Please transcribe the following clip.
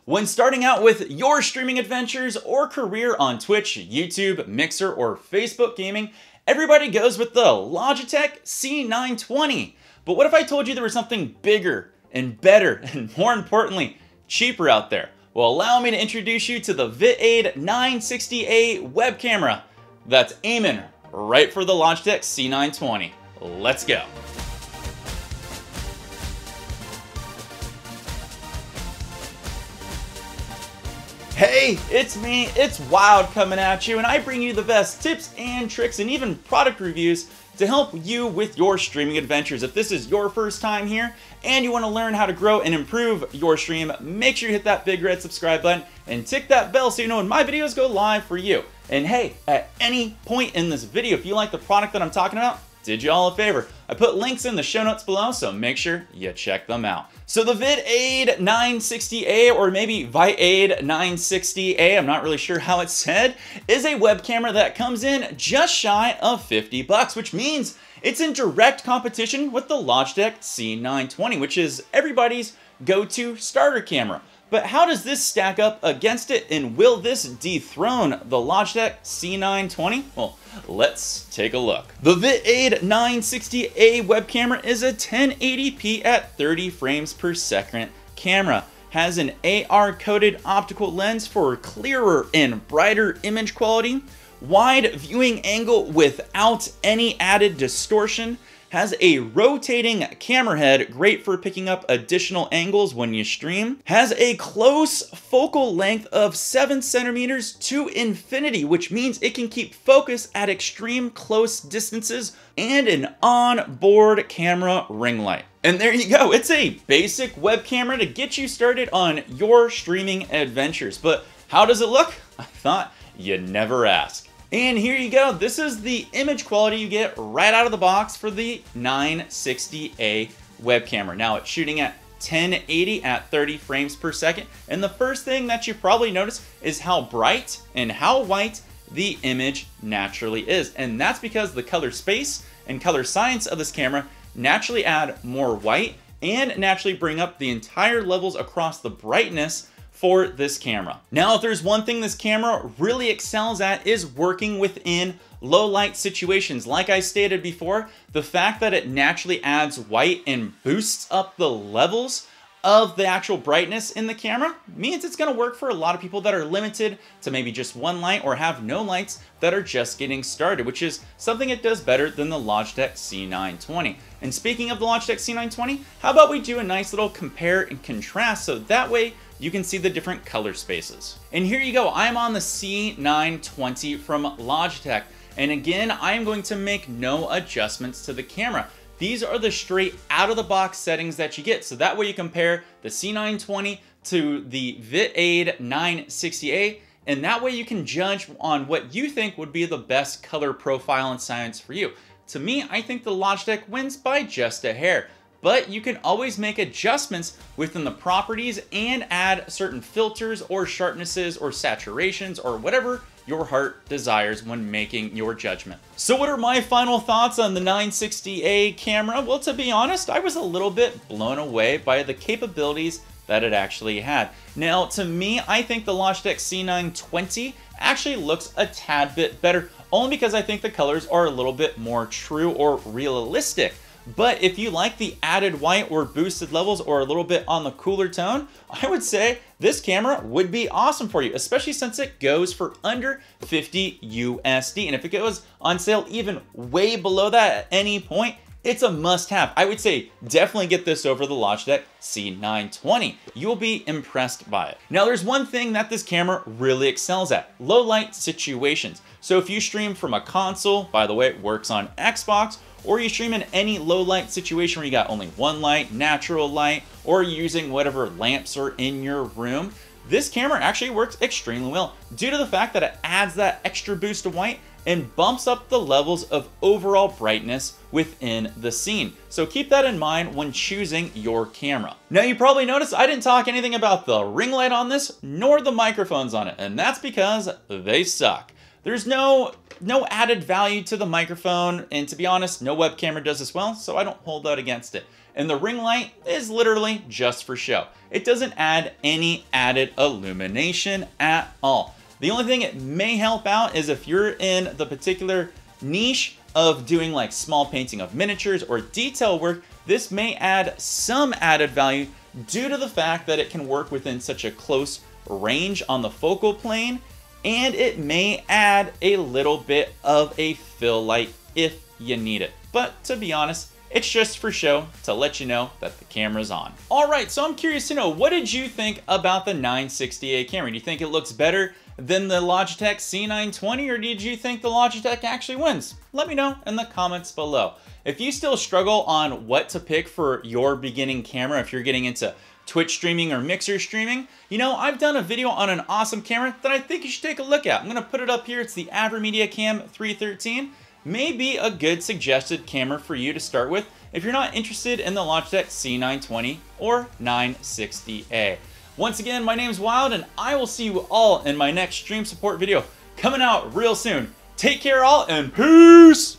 When starting out with your streaming adventures or career on Twitch, YouTube, Mixer, or Facebook gaming, everybody goes with the Logitech C920. But what if I told you there was something bigger and better and more importantly, cheaper out there? Well, allow me to introduce you to the Vitade 960a web camera that's aiming right for the Logitech C920. Let's go. Hey, it's me, it's Wild coming at you, and I bring you the best tips and tricks and even product reviews to help you with your streaming adventures. If this is your first time here and you want to learn how to grow and improve your stream, make sure you hit that big red subscribe button and tick that bell so you know when my videos go live for you. And hey, at any point in this video, if you like the product that I'm talking about, did you all a favor. I put links in the show notes below, so make sure you check them out. So the Vitade 960a, or maybe Vitade 960a, I'm not really sure how it's said, is a web camera that comes in just shy of 50 bucks, which means it's in direct competition with the Logitech C920, which is everybody's go-to starter camera. But how does this stack up against it, and will this dethrone the Logitech C920? Well, let's take a look. The Vitade 960a web camera is a 1080p at 30 frames per second camera. Has an AR-coated optical lens for clearer and brighter image quality, wide viewing angle without any added distortion, has a rotating camera head, great for picking up additional angles when you stream, has a close focal length of 7 centimeters to infinity, which means it can keep focus at extreme close distances, and an on-board camera ring light. And there you go, it's a basic web camera to get you started on your streaming adventures. But how does it look? I thought you'd never ask. And here you go, this is the image quality you get right out of the box for the 960a web camera. Now it's shooting at 1080 at 30 frames per second. And the first thing that you probably notice is how bright and how white the image naturally is. And that's because the color space and color science of this camera naturally add more white and naturally bring up the entire levels across the brightness for this camera. Now, if there's one thing this camera really excels at is working within low light situations. Like I stated before, the fact that it naturally adds white and boosts up the levels of the actual brightness in the camera means it's gonna work for a lot of people that are limited to maybe just one light or have no lights that are just getting started, which is something it does better than the Logitech C920. And speaking of the Logitech C920, how about we do a nice little compare and contrast so that way you can see the different color spaces. And here you go, I'm on the C920 from Logitech. And again, I am going to make no adjustments to the camera. These are the straight out of the box settings that you get. So that way you compare the C920 to the Vitade 960a, and that way you can judge on what you think would be the best color profile and science for you. To me, I think the Logitech wins by just a hair. But you can always make adjustments within the properties and add certain filters or sharpnesses or saturations or whatever your heart desires when making your judgment. So what are my final thoughts on the 960a camera? Well, to be honest, I was a little bit blown away by the capabilities that it actually had. Now, to me, I think the Logitech C920 actually looks a tad bit better, only because I think the colors are a little bit more true or realistic. But if you like the added white or boosted levels or a little bit on the cooler tone, I would say this camera would be awesome for you, especially since it goes for under 50 USD. And if it goes on sale even way below that at any point, it's a must-have. I would say definitely get this over the Logitech C920. You'll be impressed by it. Now, there's one thing that this camera really excels at: low light situations. So if you stream from a console, by the way, it works on Xbox, or you stream in any low light situation where you got only one light, natural light, or using whatever lamps are in your room, this camera actually works extremely well due to the fact that it adds that extra boost of white and bumps up the levels of overall brightness within the scene. So keep that in mind when choosing your camera. Now, you probably noticed I didn't talk anything about the ring light on this, nor the microphones on it, and that's because they suck. There's no added value to the microphone, and to be honest, no web camera does as well, so I don't hold that against it. and the ring light is literally just for show. It doesn't add any added illumination at all. The only thing it may help out is if you're in the particular niche of doing like small painting of miniatures or detail work, this may add some added value due to the fact that it can work within such a close range on the focal plane, and it may add a little bit of a fill light if you need it. But to be honest, it's just for show to let you know that the camera's on. Alright, so I'm curious to know, what did you think about the 960a camera? Do you think it looks better than the Logitech C920, or did you think the Logitech actually wins? Let me know in the comments below. If you still struggle on what to pick for your beginning camera, if you're getting into Twitch streaming or Mixer streaming, you know, I've done a video on an awesome camera that I think you should take a look at. I'm gonna put it up here. It's the AverMedia Cam 313. May be a good suggested camera for you to start with if you're not interested in the Logitech C920 or 960a. Once again, my name's Wild, and I will see you all in my next stream support video coming out real soon. Take care all, and peace!